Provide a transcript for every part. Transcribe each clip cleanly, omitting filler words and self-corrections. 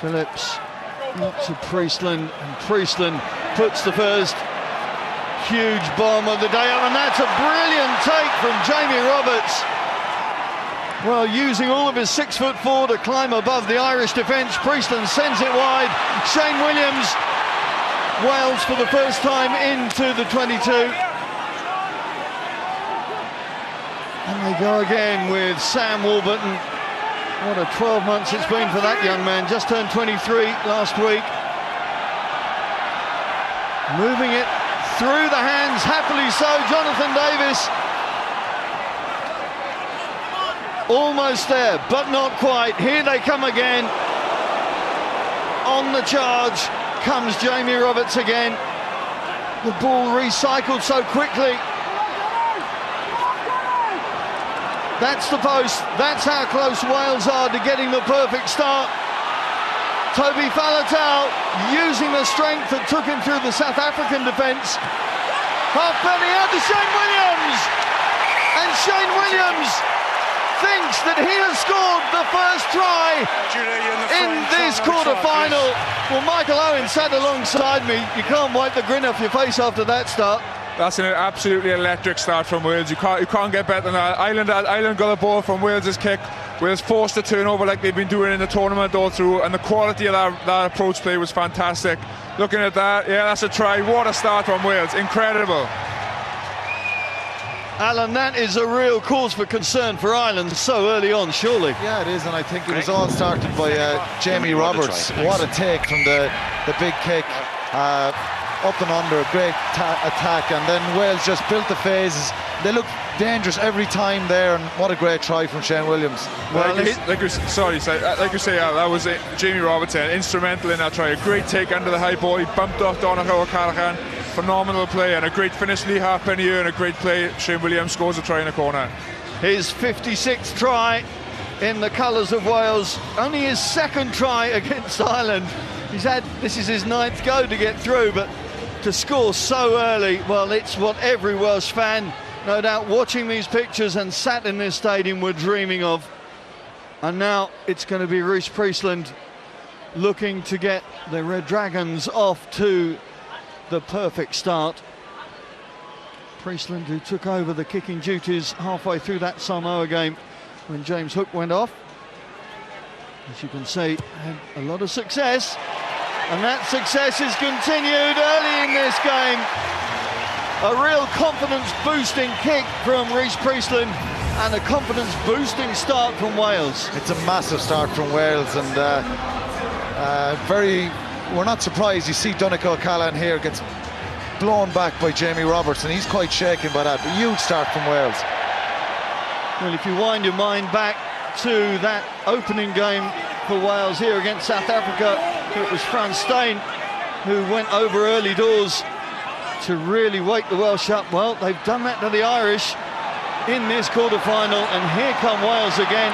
Phillips to Priestland, and Priestland puts the first huge bomb of the day up, and that's a brilliant take from Jamie Roberts. Well, using all of his 6'4" to climb above the Irish defence, Priestland sends it wide. Shane Williams, Wales for the first time into the 22. And they go again with Sam Warburton. What a 12 months it's been for that young man, just turned 23 last week. Moving it through the hands, happily so, Jonathan Davis. Almost there, but not quite. Here they come again. On the charge comes Jamie Roberts again. The ball recycled so quickly. That's the post. That's how close Wales are to getting the perfect start. Toby Faletau using the strength that took him through the South African defence. Halfpenny out to Shane Williams. And Shane Williams thinks that he has scored the first try in this quarter-final. Well, Michael Owen sat alongside me. You can't wipe the grin off your face after that start. That's an absolutely electric start from Wales. You can't get better than that. Ireland got a ball from Wales's kick. Wales forced the turnover like they've been doing in the tournament all through, and the quality of that approach play was fantastic. Looking at that, yeah, that's a try. What a start from Wales. Incredible. Alan, that is a real cause for concern for Ireland so early on, surely. Yeah, it is, and I think it was all started by Jamie Roberts. What a take from the big kick. Up and under, a great attack, and then Wales just built the phases. They looked dangerous every time there, and what a great try from Shane Williams. Well, like you say, that was Jamie Roberts, instrumental in that try. A great take under the high ball. He bumped off Donegal O'Callaghan. Phenomenal play, and a great finish. Lee Halfpenny here, and a great play. Shane Williams scores a try in the corner. His 56th try in the colours of Wales. Only his second try against Ireland. This is his 9th go to get through, but to score so early, well, it's what every Welsh fan, no doubt, watching these pictures and sat in this stadium were dreaming of. And now it's going to be Rhys Priestland looking to get the Red Dragons off to the perfect start. Priestland, who took over the kicking duties halfway through that Samoa game when James Hook went off, as you can see, had a lot of success. And that success is continued early in this game. A real confidence-boosting kick from Rhys Priestland and a confidence-boosting start from Wales. It's a massive start from Wales, and we're not surprised. You see Donegal O'Callaghan here gets blown back by Jamie Roberts, and he's quite shaken by that. A huge start from Wales. Well, if you wind your mind back to that opening game for Wales here against South Africa, it was Frans Steyn who went over early doors to really wake the Welsh up. Well, they've done that to the Irish in this quarter-final, and here come Wales again.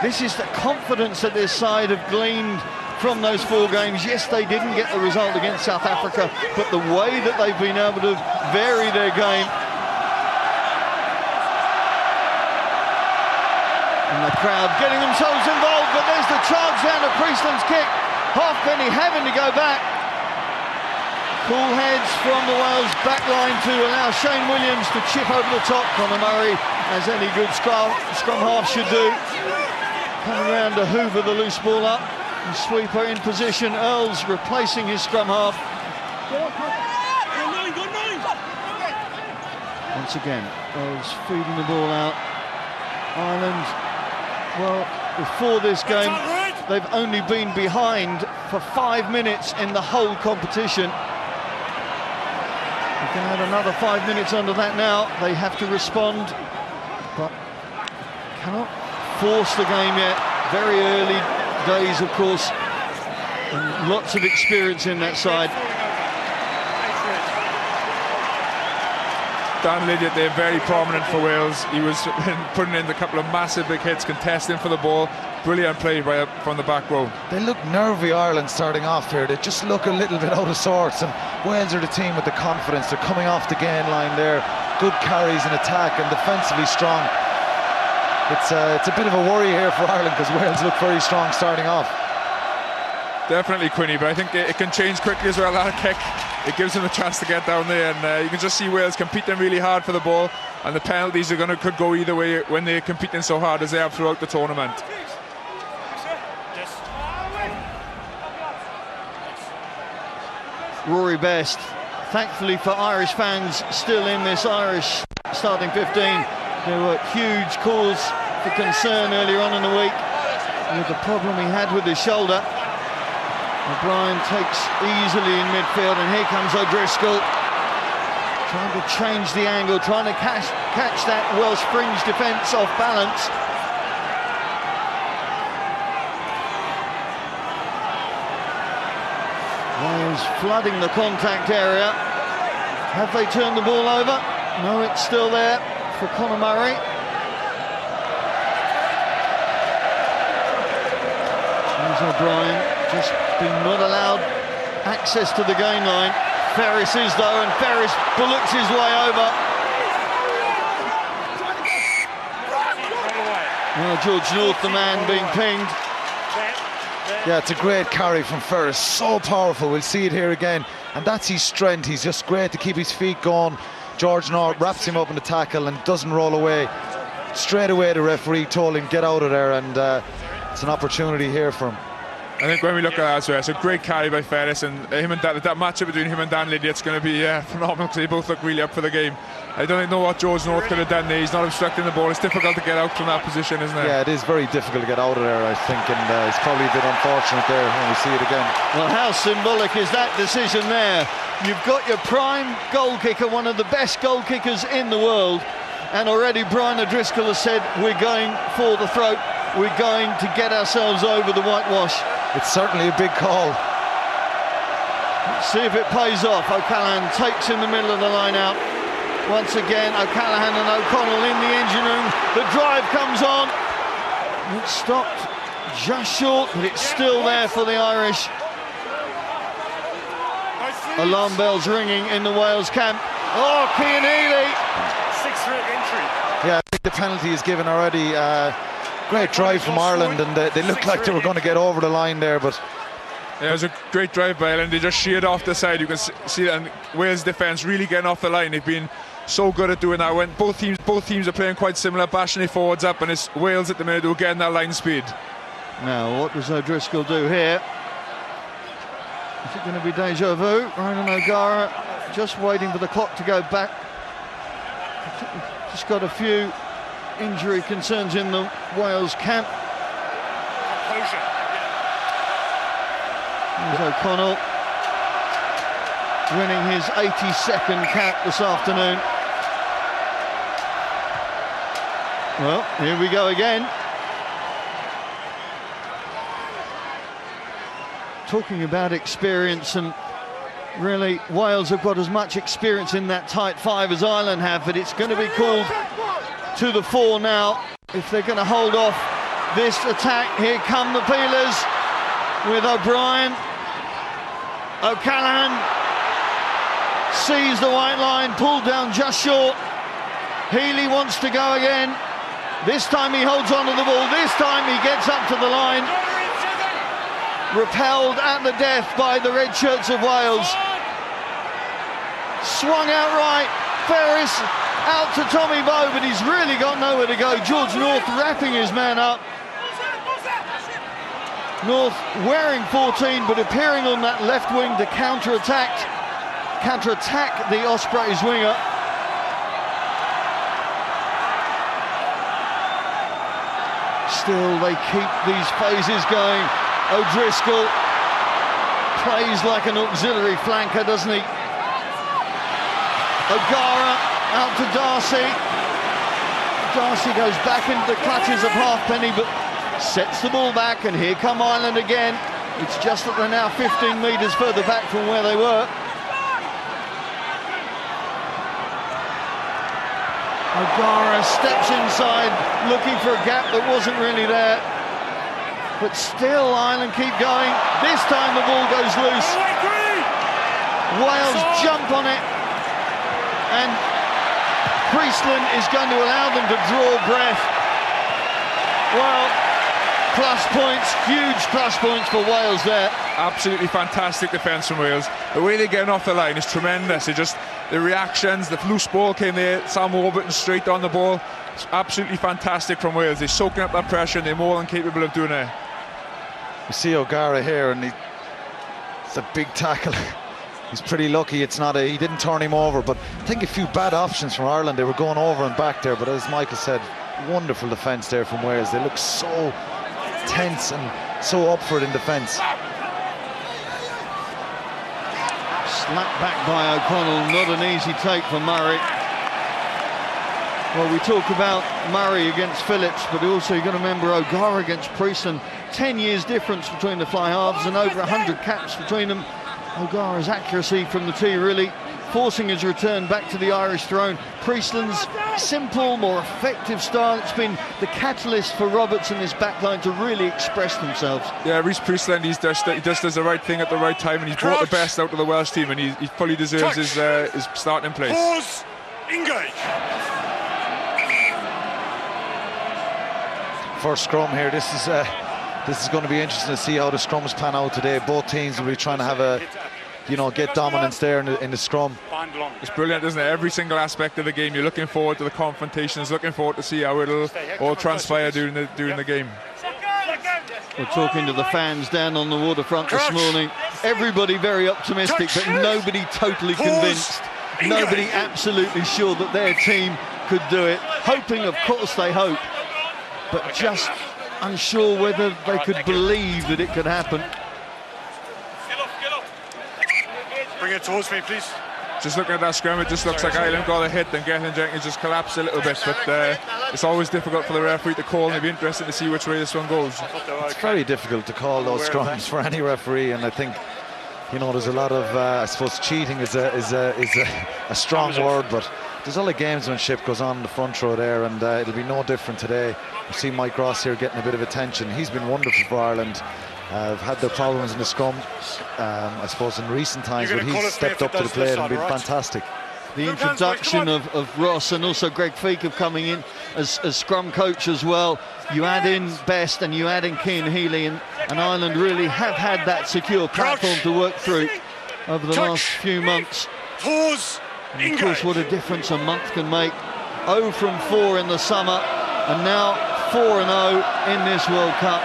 This is the confidence that this side have gleaned from those 4 games. Yes, they didn't get the result against South Africa, but the way that they've been able to vary their game. And the crowd getting themselves involved, but there's the charge down to Priestland's kick. Halfpenny having to go back. Cool heads from the Wales back line to allow Shane Williams to chip over the top. Conor Murray, as any good scrum half should do. Coming around to hoover the loose ball up. And sweeper in position. Earls replacing his scrum half. Once again, Earls feeding the ball out. Ireland, well, before this game, they've only been behind for 5 minutes in the whole competition. We can add another 5 minutes under that now. They have to respond, but cannot force the game yet. Very early days, of course, and lots of experience in that side. Dan Lydiate there, very prominent for Wales. He was putting in a couple of massive big hits, contesting for the ball. Brilliant play from the back row. They look nervy, Ireland, starting off here. They just look a little bit out of sorts, and Wales are the team with the confidence. They're coming off the gain line there. Good carries in attack and defensively strong. it's a bit of a worry here for Ireland because Wales look very strong starting off. Definitely, Quinny, but I think it can change quickly as well. That kick, it gives them a chance to get down there, and you can just see Wales competing really hard for the ball, and the penalties could go either way when they're competing so hard as they have throughout the tournament. Rory Best, thankfully for Irish fans still in this Irish starting 15, there were huge cause for concern earlier on in the week with the problem he had with his shoulder. O'Brien takes easily in midfield, and here comes O'Driscoll, trying to change the angle, trying to catch that Welsh fringe defence off balance. Wales flooding the contact area. Have they turned the ball over? No, it's still there for Conor Murray. There's O'Brien, just been not allowed access to the game line. Ferris is though, and Ferris bullocks his way over. Well, George North, the man being pinged. Yeah, it's a great carry from Ferris, so powerful. We'll see it here again, and that's his strength. He's just great to keep his feet going. George North wraps him up in the tackle and doesn't roll away. Straight away the referee told him get out of there, and it's an opportunity here for him. I think when we look at that as well, it's a great carry by Ferris, and that matchup between him and Dan Liddy, it's going to be phenomenal because they both look really up for the game. I don't know what George North could have done there. He's not obstructing the ball. It's difficult to get out from that position, isn't it? Yeah, it is very difficult to get out of there, I think, and it's probably a bit unfortunate there when we see it again. Well, how symbolic is that decision there? You've got your prime goal kicker, one of the best goal kickers in the world, and already Brian O'Driscoll has said, we're going for the throat, we're going to get ourselves over the whitewash. It's certainly a big call. Let's see if it pays off. O'Callaghan takes in the middle of the line out. Once again, O'Callaghan and O'Connell in the engine room. The drive comes on. It's stopped just short, but it's still there for the Irish. Alarm bells ringing in the Wales camp. Oh, Cian Healy. 6-3 entry. Yeah, I think the penalty is given already. Great drive from Ireland, and they looked like they were going to get over the line there, but yeah, it was a great drive by Ireland. They just sheared off the side. You can see that, and Wales defence really getting off the line. They've been so good at doing that. When both teams are playing quite similar, bashing their forwards up, and it's Wales at the minute who are getting that line speed. Now, what does O'Driscoll do here? Is it going to be deja vu? Ryan O'Gara just waiting for the clock to go back. Just got a few injury concerns in the Wales camp. There's O'Connell winning his 82nd cap this afternoon. Well, here we go again. Talking about experience, and really Wales have got as much experience in that tight five as Ireland have, but it's going to be called to the fore now if they're going to hold off this attack. Here come the Peelers with O'Brien. O'Callaghan sees the white line, pulled down just short. Healy wants to go again. This time he holds on to the ball. This time he gets up to the line. Repelled at the death by the red shirts of Wales. Swung out right. Ferris out to Tommy Bowe, but he's really got nowhere to go. George North wrapping his man up. North wearing 14, but appearing on that left wing to counter-attack the Ospreys winger. Still, they keep these phases going. O'Driscoll plays like an auxiliary flanker, doesn't he? O'Gara out to Darcy. Darcy goes back into the clutches of Halfpenny, but sets the ball back, and here come Ireland again. It's just that they're now 15 metres further back from where they were. O'Gara steps inside, looking for a gap that wasn't really there. But still, Ireland keep going. This time the ball goes loose. Wales jump on it, and Priestland is going to allow them to draw breath. Well, plus points, huge plus points for Wales there. Absolutely fantastic defence from Wales. The way they're getting off the line is tremendous. The reactions, the loose ball came there, Sam Warburton straight on the ball. It's absolutely fantastic from Wales. They're soaking up that pressure and they're more than capable of doing it. You see O'Gara here, and it's a big tackle. He's pretty lucky it's not he didn't turn him over, but I think a few bad options from Ireland. They were going over and back there, but as Michael said, wonderful defence there from Wales. They look so tense and so up for it in defence. Slapped back by O'Connell, not an easy take for Murray. Well, we talk about Murray against Phillips, but also you've got to remember O'Gara against Priestland. 10 years difference between the fly halves and over 100 caps between them. O'Gara's accuracy from the tee really forcing his return back to the Irish throne. Priestland's simple, more effective style. It's been the catalyst for Roberts and his backline to really express themselves. Yeah, Rhys Priestland, he just does the right thing at the right time, and he's brought the best out of the Welsh team, and he fully deserves his starting place. Pause, engage. First scrum here. This is going to be interesting to see how the scrums pan out today. Both teams will be trying to have get dominance there in the scrum. It's brilliant, isn't it? Every single aspect of the game. You're looking forward to the confrontations, looking forward to see how it'll all transpire during the game. We're talking to the fans down on the waterfront this morning. Everybody very optimistic, but nobody totally convinced. Nobody absolutely sure that their team could do it. Hoping, of course, they hope, but just unsure whether they could believe that it could happen. Bring it towards me, please. Just looking at that scrum, it just looks like Ireland got a hit and Gethin Jenkins just collapsed a little bit, but it's always difficult for the referee to call, and it'll be interesting to see which way this one goes. It's very difficult to call those scrums for any referee, and I think there's a lot of I suppose cheating is a strong word, but there's a lot of gamesmanship goes on in the front row there, and it'll be no different today. We see Mike Ross here getting a bit of attention. He's been wonderful for Ireland. Have had their problems in the scrum, I suppose, in recent times, but he's stepped up to the plate and been fantastic. The introduction of Ross and also Greg Feek coming in as scrum coach as well. You add in Best and you add in Cian Healy, and Ireland really have had that secure platform to work through over the last few months. Pause. And of course, what a difference a month can make. 0 from 4 in the summer, and now 4-0 in this World Cup.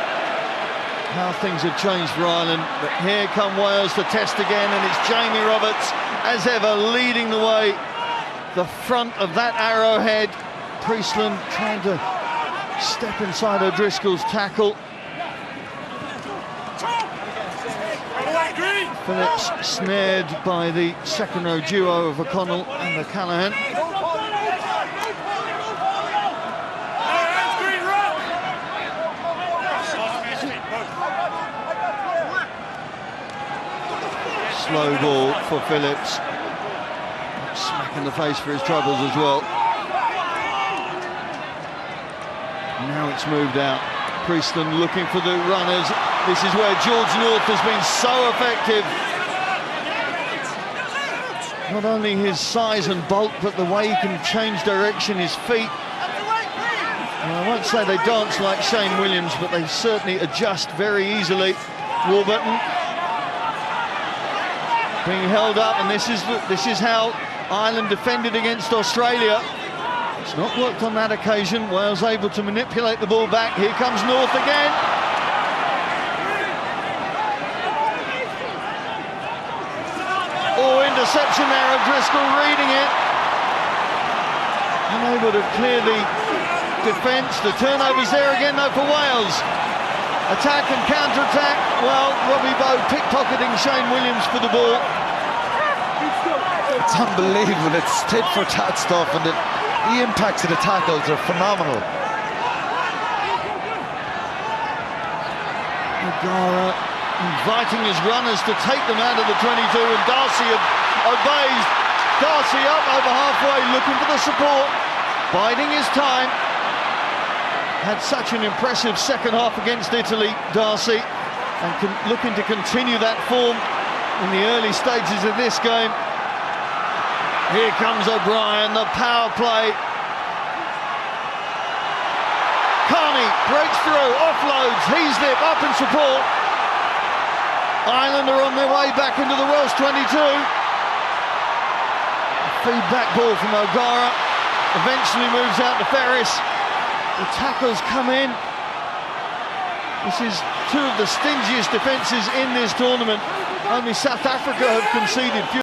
How things have changed for Ireland, but here come Wales to test again, and it's Jamie Roberts, as ever, leading the way. The front of that arrowhead. Priestland trying to step inside O'Driscoll's tackle. Phillips snared by the second row duo of O'Connell and O'Callaghan. Slow ball for Phillips. Smack in the face for his troubles as well. Now it's moved out. Priestland looking for the runners. This is where George North has been so effective. Not only his size and bulk, but the way he can change direction, his feet. Well, I won't say they dance like Shane Williams, but they certainly adjust very easily. Warburton being held up, and this is how Ireland defended against Australia. It's not worked on that occasion. Wales able to manipulate the ball back. Here comes North again. Oh, interception there of Driscoll reading it. Unable to clear the defence. The turnover's there again though for Wales. Attack and counter-attack. Well, Robbie Bowe pickpocketing Shane Williams for the ball. It's unbelievable. It's tit for tat stuff, and the impacts of the tackles are phenomenal. O'Gara inviting his runners to take them out of the 22, and Darcy obeys. Darcy up over halfway, looking for the support, biding his time. Had such an impressive second half against Italy, Darcy, and looking to continue that form in the early stages of this game. Here comes O'Brien, the power play. Carney breaks through, offloads, Heaslip up in support. Ireland are on their way back into the Welsh 22. Feedback ball from O'Gara, eventually moves out to Ferris. The tackles come in. This is two of the stingiest defences in this tournament. Only South Africa have conceded few.